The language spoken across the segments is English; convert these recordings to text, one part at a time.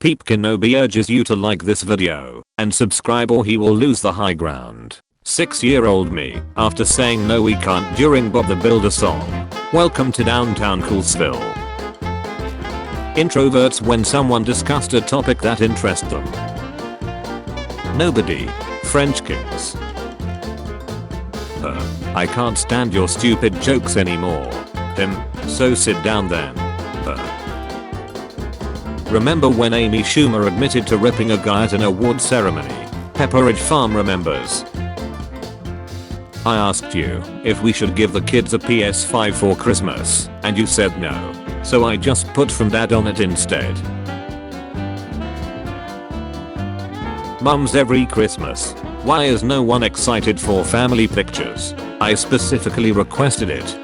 Peep Kenobi urges you to like this video and subscribe or he will lose the high ground. 6-year-old me, after saying no we can't during Bob the Builder song. Welcome to downtown Coolsville. Introverts when someone discussed a topic that interests them. Nobody. French kings. I can't stand your stupid jokes anymore. So sit down then. Remember when Amy Schumer admitted to ripping a guy at an award ceremony? Pepperidge Farm remembers. I asked you if we should give the kids a PS5 for Christmas, and you said no. So I just put From Dad on it instead. Mums every Christmas. Why is no one excited for family pictures? I specifically requested it.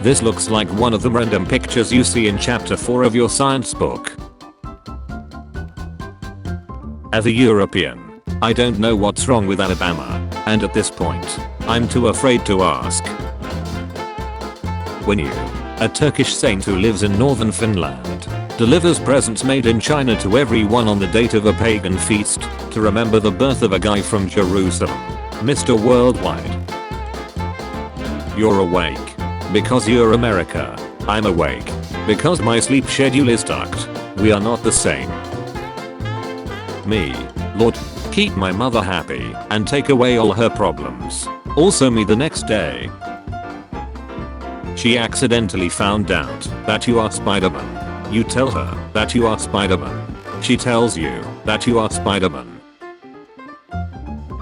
This looks like one of the random pictures you see in chapter 4 of your science book. As a European, I don't know what's wrong with Alabama, and at this point, I'm too afraid to ask. When you, a Turkish saint who lives in northern Finland, delivers presents made in China to everyone on the date of a pagan feast to remember the birth of a guy from Jerusalem, Mr. Worldwide. You're awake because you're America. I'm awake because my sleep schedule is tucked. We are not the same. Me, Lord, keep my mother happy and take away all her problems. Also me the next day. She accidentally found out that you are Spider-Man. You tell her that you are Spider-Man. She tells you that you are Spider-Man.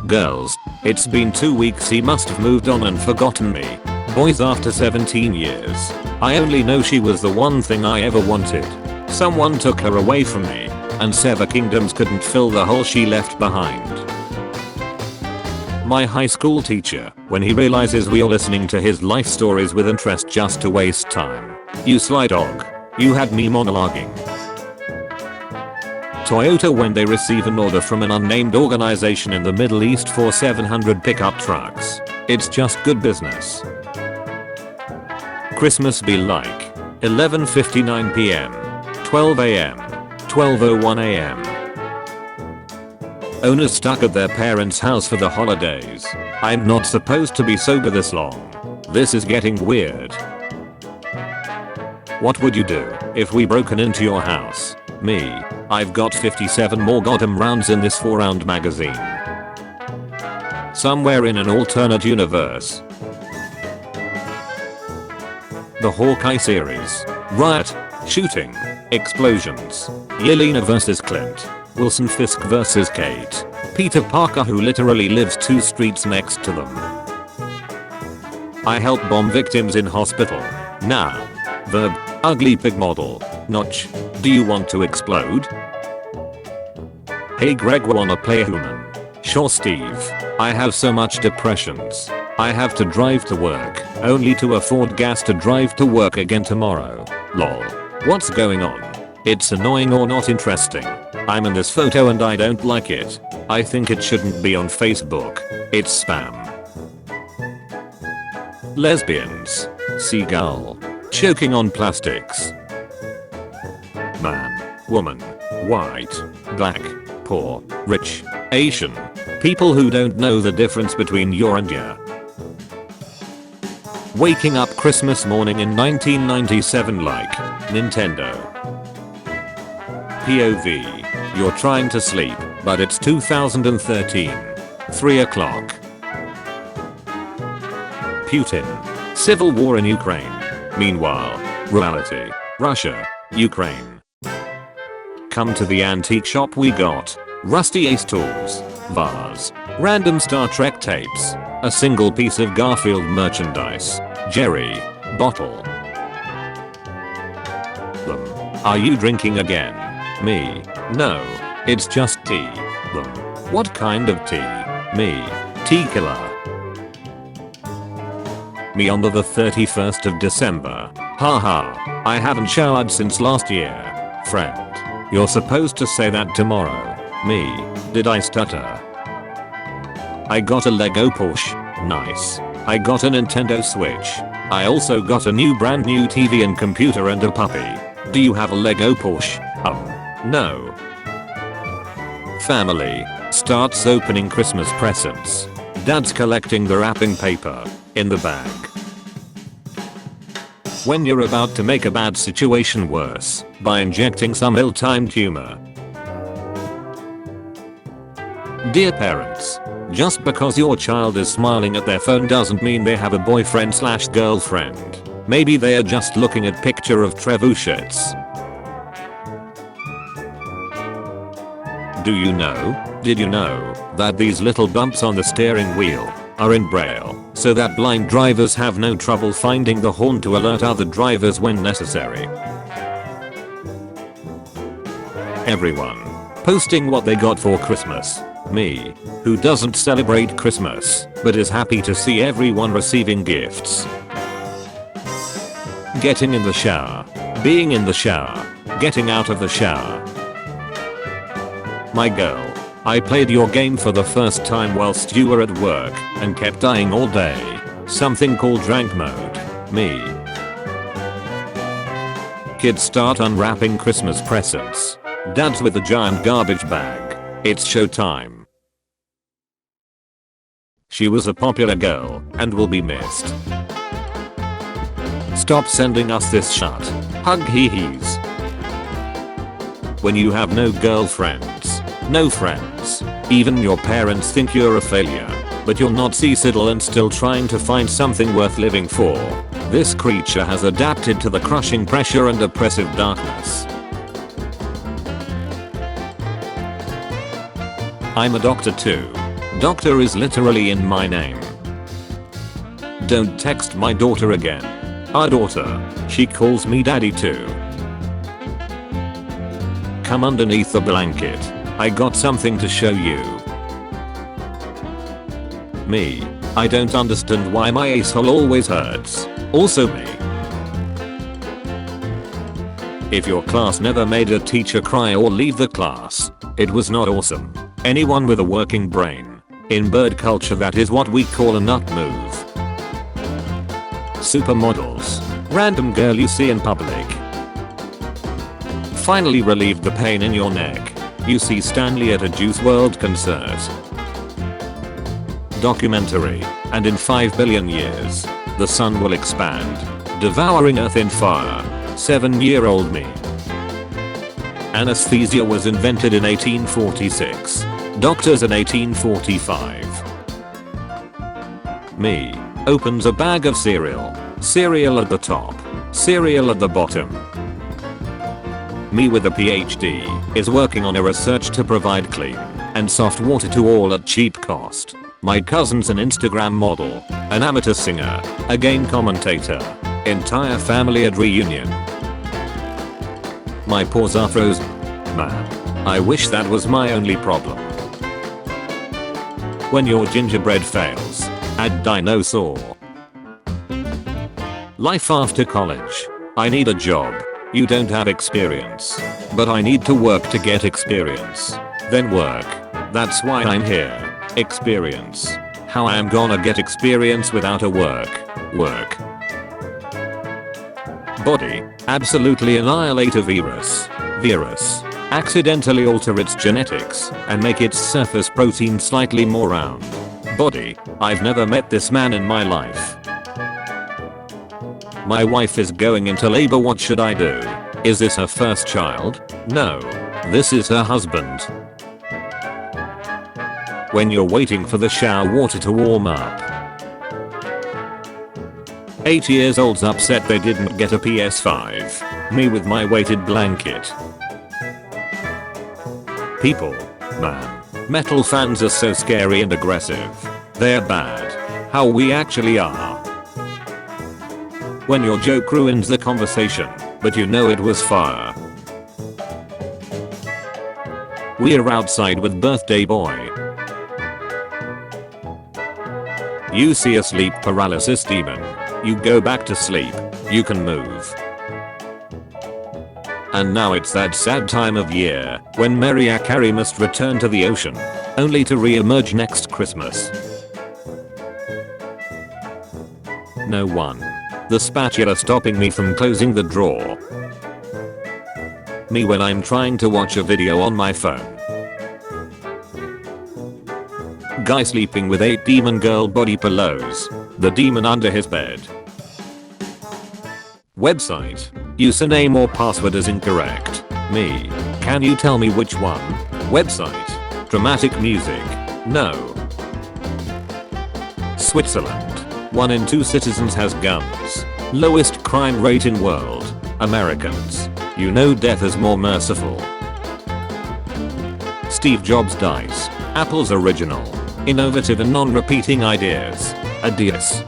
Girls, it's been 2 weeks, he must have moved on and forgotten me. Boys, after 17 years, I only know she was the one thing I ever wanted. Someone took her away from me, and 7 kingdoms couldn't fill the hole she left behind. My high school teacher, when he realizes we are listening to his life stories with interest just to waste time. You sly dog. You had me monologuing. Toyota when they receive an order from an unnamed organization in the Middle East for 700 pickup trucks. It's just good business. Christmas be like 11:59 p.m., 12 a.m., 12:01 a.m. Owners stuck at their parents' house for the holidays. I'm not supposed to be sober this long. This is getting weird. What would you do if we broken into your house? Me, I've got 57 more goddamn rounds in this 4-round magazine. Somewhere in an alternate universe. The Hawkeye series. Riot. Shooting. Explosions. Yelena vs. Clint. Wilson Fisk vs. Kate. Peter Parker who literally lives 2 streets next to them. I help bomb victims in hospital. Now. Verb. Ugly pig model. Notch. Do you want to explode? Hey Greg, wanna play human? Sure Steve. I have so much depressions. I have to drive to work, only to afford gas to drive to work again tomorrow. Lol. What's going on? It's annoying or not interesting. I'm in this photo and I don't like it. I think it shouldn't be on Facebook. It's spam. Lesbians. Seagull. Choking on plastics. Man. Woman. White. Black. Poor. Rich. Asian. People who don't know the difference between your and ya. Waking up Christmas morning in 1997 like Nintendo. POV. You're trying to sleep, but it's 2013. 3 o'clock. Putin. Civil war in Ukraine. Meanwhile, reality. Russia. Ukraine. Come to the antique shop, we got rusty ace tools, vase, random Star Trek tapes, a single piece of Garfield merchandise, Jerry, bottle. Are you drinking again? Me. No. It's just tea. What kind of tea? Me. Tea killer. Me on the 31st of December. Haha. I haven't showered since last year. Friend. You're supposed to say that tomorrow. Me. Did I stutter? I got a Lego Porsche. Nice. I got a Nintendo Switch. I also got a brand new TV and computer and a puppy. Do you have a Lego Porsche? No. Family starts opening Christmas presents. Dad's collecting the wrapping paper in the bag. When you're about to make a bad situation worse by injecting some ill-timed humor. Dear parents, just because your child is smiling at their phone doesn't mean they have a boyfriend/girlfriend. Maybe they are just looking at picture of trebuchets. Did you know that these little bumps on the steering wheel are in braille so that blind drivers have no trouble finding the horn to alert other drivers when necessary? Everyone posting what they got for Christmas. Me, who doesn't celebrate Christmas but is happy to see everyone receiving gifts. Getting in the shower, being in the shower, getting out of the shower. My girl, I played your game for the first time whilst you were at work and kept dying all day. Something called drank mode. Me. Kids start unwrapping Christmas presents. Dad's with a giant garbage bag. It's showtime. She was a popular girl and will be missed. Stop sending us this shit. Hug hee-hees. When you have no girlfriends, no friends, even your parents think you're a failure, but you're not suicidal and still trying to find something worth living for. This creature has adapted to the crushing pressure and oppressive darkness. I'm a doctor too. Doctor is literally in my name. Don't text my daughter again. Our daughter, she calls me daddy too. Come underneath the blanket. I got something to show you. Me. I don't understand why my asshole always hurts. Also me. If your class never made a teacher cry or leave the class, it was not awesome. Anyone with a working brain. In bird culture that is what we call a nut move. Supermodels. Random girl you see in public. Finally relieved the pain in your neck. You see Stanley at a Juice WRLD concert. Documentary. And in 5 billion years, the sun will expand, devouring Earth in fire. 7-year-old me. Anesthesia was invented in 1846. Doctors in 1845. Me. Opens a bag of cereal. Cereal at the top. Cereal at the bottom. Me with a PhD is working on a research to provide clean and soft water to all at cheap cost. My cousin's an Instagram model, an amateur singer, a game commentator. Entire family at reunion. My paws are frozen. Man, I wish that was my only problem. When your gingerbread fails, add dinosaur. Life after college. I need a job. You don't have experience. But I need to work to get experience. Then work. That's why I'm here. Experience. How I'm gonna get experience without a work. Body. Absolutely annihilate a virus. Accidentally alter its genetics and make its surface protein slightly more round. Body. I've never met this man in my life. My wife is going into labor. What should I do? Is this her first child? No. This is her husband. When you're waiting for the shower water to warm up. 8 years old's upset they didn't get a PS5. Me with my weighted blanket. People. Man. Metal fans are so scary and aggressive. They're bad. How we actually are. When your joke ruins the conversation, but you know it was fire. We're outside with birthday boy. You see a sleep paralysis demon. You go back to sleep. You can move. And now it's that sad time of year when Mariah Carey must return to the ocean, only to re-emerge next Christmas. No one. The spatula stopping me from closing the drawer. Me when I'm trying to watch a video on my phone. Guy sleeping with 8 demon girl body pillows. The demon under his bed. Website. Username or password is incorrect. Me. Can you tell me which one? Website. Dramatic music. No. Switzerland. 1 in 2 citizens has guns. Lowest crime rate in world. Americans. You know death is more merciful. Steve Jobs dies. Apple's original. Innovative and non-repeating ideas. Adios.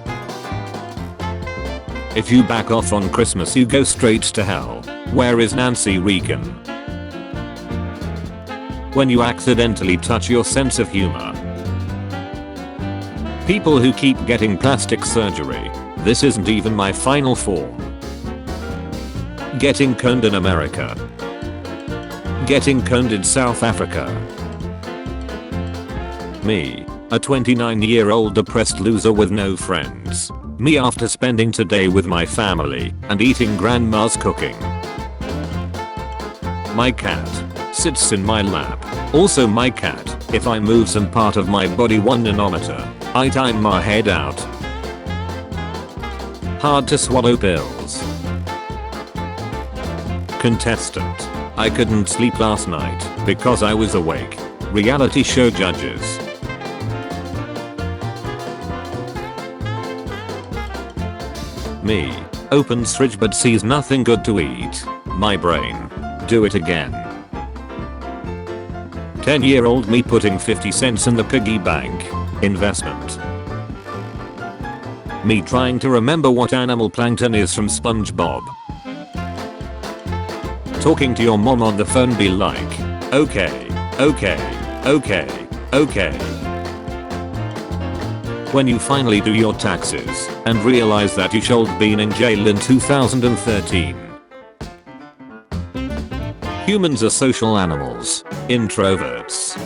If you back off on Christmas you go straight to hell. Where is Nancy Reagan? When you accidentally touch your sense of humor. People who keep getting plastic surgery. This isn't even my final form. Getting coned in America. Getting coned in South Africa. Me, a 29-year-old depressed loser with no friends. Me after spending today with my family and eating grandma's cooking. My cat sits in my lap. Also my cat, if I move some part of my body 1 nanometer, I time my head out. Hard to swallow pills. Contestant. I couldn't sleep last night because I was awake. Reality show judges. Me. Opens fridge but sees nothing good to eat. My brain. Do it again. 10-year-old me putting 50 cents in the piggy bank. Investment. Me trying to remember what animal plankton is from SpongeBob. Talking to your mom on the phone be like, okay, okay, okay, okay. When you finally do your taxes and realize that you should have been in jail in 2013. Humans are social animals. Introverts.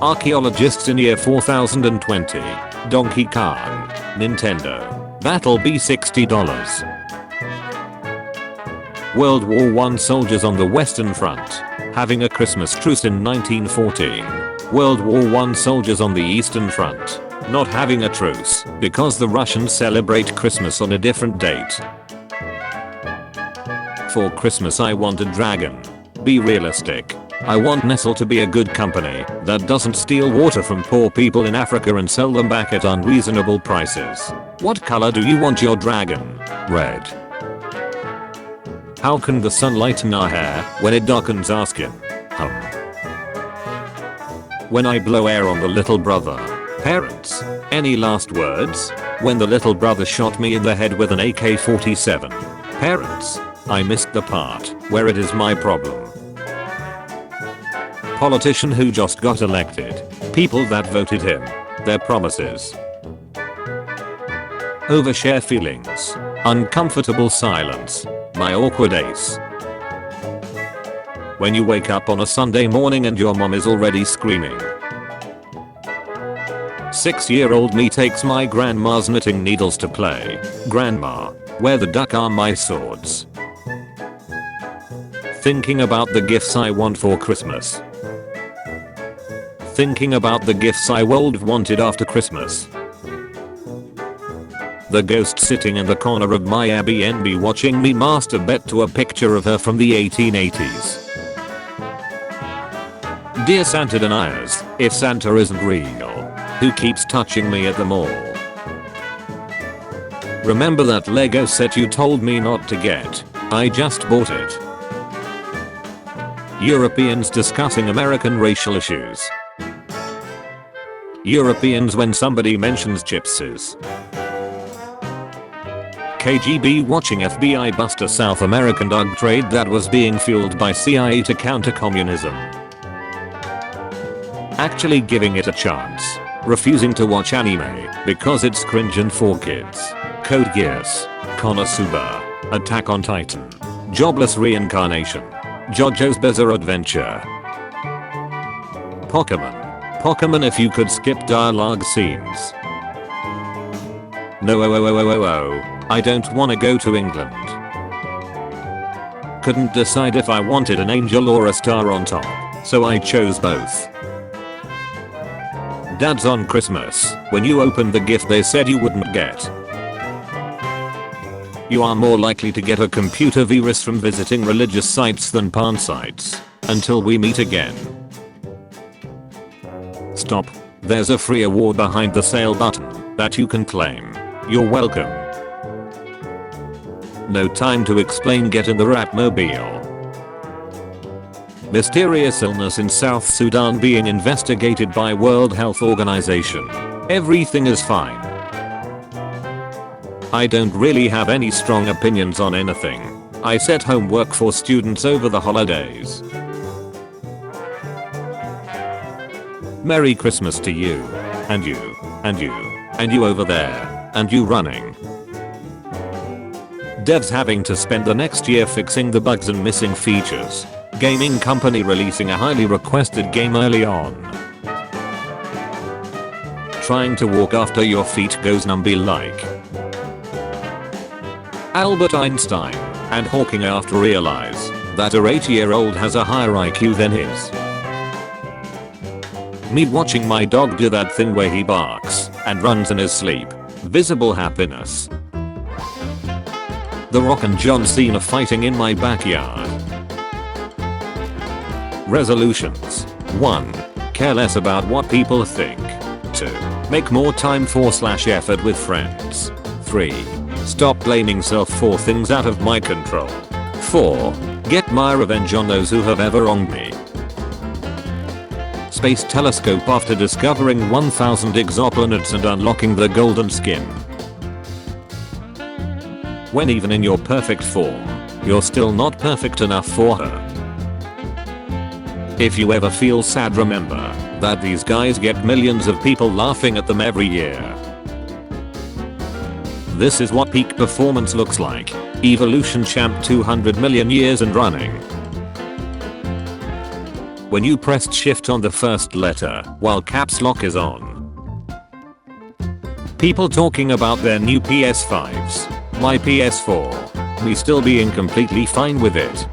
Archaeologists in year 4020. Donkey Kong. Nintendo. That'll be $60. World War I soldiers on the Western Front. Having a Christmas truce in 1914. World War I soldiers on the Eastern Front. Not having a truce because the Russians celebrate Christmas on a different date. For Christmas I want a dragon. Be realistic. I want Nestle to be a good company that doesn't steal water from poor people in Africa and sell them back at unreasonable prices. What color do you want your dragon? Red. How can the sun lighten our hair when it darkens our skin? When I blow air on the little brother. Parents, any last words? When the little brother shot me in the head with an AK-47. Parents, I missed the part where it is my problem. Politician who just got elected. People that voted him. Their promises. Overshare feelings. Uncomfortable silence. My awkward ace. When you wake up on a Sunday morning and your mom is already screaming. 6-year-old me takes my grandma's knitting needles to play. Grandma, where the duck are my swords? Thinking about the gifts I want for Christmas. Thinking about the gifts I would have wanted after Christmas. The ghost sitting in the corner of my Airbnb watching me masturbate to a picture of her from the 1880s. Dear Santa deniers, if Santa isn't real, who keeps touching me at the mall? Remember that Lego set you told me not to get? I just bought it. Europeans discussing American racial issues. Europeans when somebody mentions gypsies. KGB watching FBI bust a South American drug trade that was being fueled by CIA to counter communism. Actually giving it a chance. Refusing to watch anime because it's cringe and for kids. Code Geass. Konosuba. Attack on Titan. Jobless Reincarnation. JoJo's Bizarre Adventure. Pokemon. Pokemon if you could skip dialogue scenes. No, I don't wanna go to England. Couldn't decide if I wanted an angel or a star on top, so I chose both. Dads on Christmas, when you opened the gift they said you wouldn't get. You are more likely to get a computer virus from visiting religious sites than porn sites. Until we meet again. Stop. There's a free award behind the sale button that you can claim. You're welcome. No time to explain, get in the Ratmobile. Mysterious illness in South Sudan being investigated by World Health Organization. Everything is fine. I don't really have any strong opinions on anything. I set homework for students over the holidays. Merry Christmas to you. And you. And you. And you over there. And you running. Devs having to spend the next year fixing the bugs and missing features. Gaming company releasing a highly requested game early on. Trying to walk after your feet goes numby like. Albert Einstein and Hawking after realize that a 8-year-old has a higher IQ than his. Me watching my dog do that thing where he barks and runs in his sleep. Visible happiness. The Rock and John Cena fighting in my backyard. Resolutions. 1. Care less about what people think. 2. Make more time for/effort with friends. 3. Stop blaming self for things out of my control. 4. Get my revenge on those who have ever wronged me. Space telescope after discovering 1000 exoplanets and unlocking the golden skin. When even in your perfect form, you're still not perfect enough for her. If you ever feel sad, remember that these guys get millions of people laughing at them every year. This is what peak performance looks like. Evolution champ 200 million years and running. When you pressed shift on the first letter while caps lock is on. People talking about their new PS5s. My PS4. Me still being completely fine with it.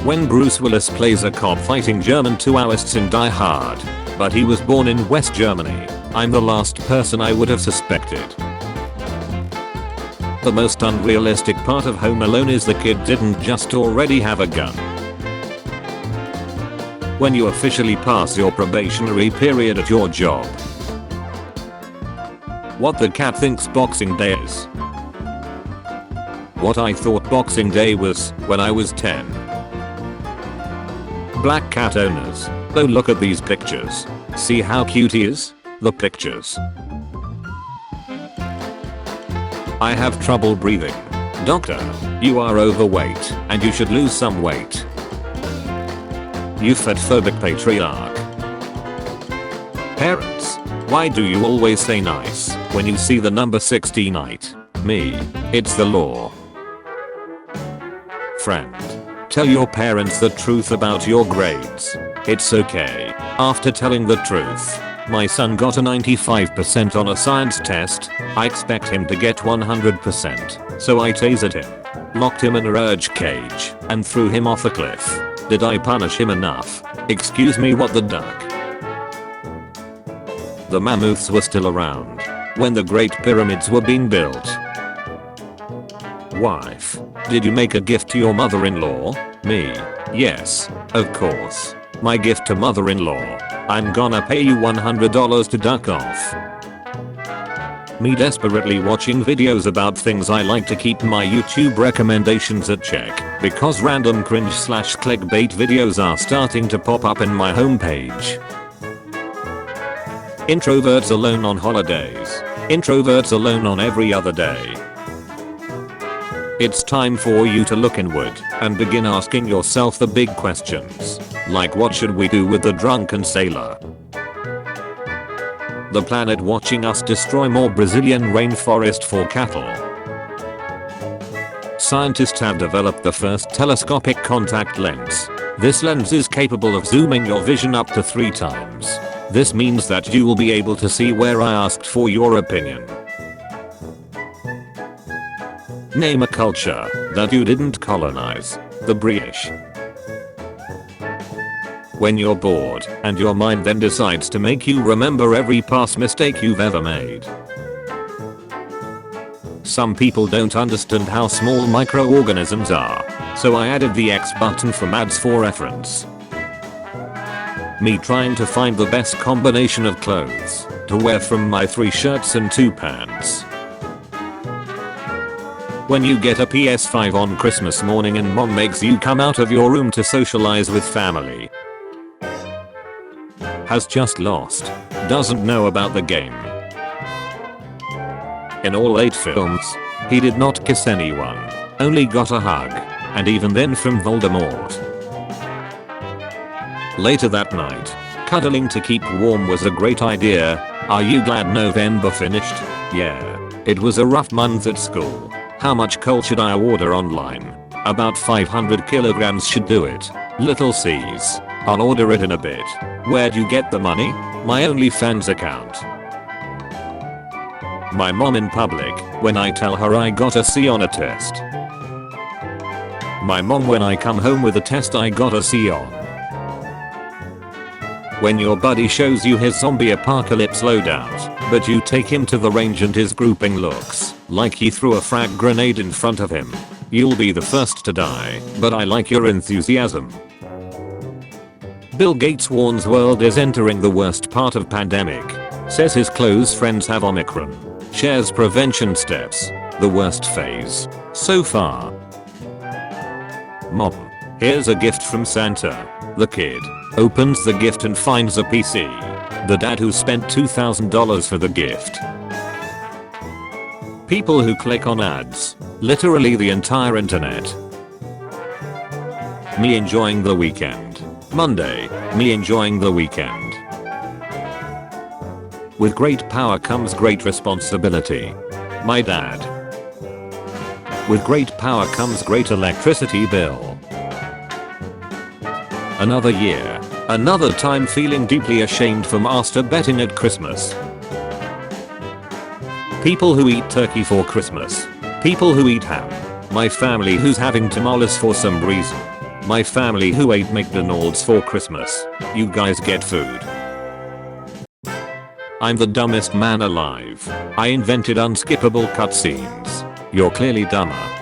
When Bruce Willis plays a cop fighting German Taoists in Die Hard, but he was born in West Germany, I'm the last person I would have suspected. The most unrealistic part of Home Alone is the kid didn't just already have a gun. When you officially pass your probationary period at your job. What the cat thinks Boxing Day is. What I thought Boxing Day was when I was 10. Black cat owners. Oh, look at these pictures. See how cute he is? The pictures. I have trouble breathing. Doctor, you are overweight and you should lose some weight. You fatphobic patriarch. Parents, why do you always say nice when you see the number 16? Me, it's the law. Friend, tell your parents the truth about your grades. It's okay. After telling the truth, my son got a 95% on a science test. I expect him to get 100%, so I tasered him, locked him in a urge cage, and threw him off a cliff. Did I punish him enough? Excuse me, what the duck? The mammoths were still around when the Great Pyramids were being built. Wife, did you make a gift to your mother-in-law? Me, yes, of course. My gift to mother-in-law. I'm gonna pay you $100 to duck off. Me desperately watching videos about things I like to keep my YouTube recommendations at check because random cringe/clickbait videos are starting to pop up in my homepage. Introverts alone on holidays. Introverts alone on every other day. It's time for you to look inward and begin asking yourself the big questions, like what should we do with the drunken sailor? The planet watching us destroy more Brazilian rainforest for cattle. Scientists have developed the first telescopic contact lens. This lens is capable of zooming your vision up to 3 times. This means that you will be able to see where I asked for your opinion. Name a culture that you didn't colonize. The British. When you're bored and your mind then decides to make you remember every past mistake you've ever made. Some people don't understand how small microorganisms are, so I added the X button from ads for reference. Me trying to find the best combination of clothes to wear from my 3 shirts and 2 pants. When you get a PS5 on Christmas morning and mom makes you come out of your room to socialize with family. Has just lost. Doesn't know about the game. In all 8 films, he did not kiss anyone, only got a hug, and even then from Voldemort. Later that night, cuddling to keep warm was a great idea. Are you glad November finished? Yeah. It was a rough month at school. How much coal should I order online? About 500 kilograms should do it. Little C's. I'll order it in a bit. Where'd you get the money? My OnlyFans account. My mom in public when I tell her I got a C on a test. My mom when I come home with a test I got a C on. When your buddy shows you his zombie apocalypse loadout, but you take him to the range and his grouping looks like he threw a frag grenade in front of him. You'll be the first to die, but I like your enthusiasm. Bill Gates warns world is entering the worst part of pandemic. Says his close friends have Omicron. Shares prevention steps. The worst phase so far. Mom. Here's a gift from Santa. The kid opens the gift and finds a PC. The dad who spent $2,000 for the gift. People who click on ads. Literally the entire internet. Me enjoying the weekend. Monday. Me enjoying the weekend. With great power comes great responsibility. My dad. With great power comes great electricity bill. Another year. Another time feeling deeply ashamed for masturbating at Christmas. People who eat turkey for Christmas. People who eat ham. My family who's having tamales for some reason. My family who ate McDonald's for Christmas. You guys get food. I'm the dumbest man alive. I invented unskippable cutscenes. You're clearly dumber.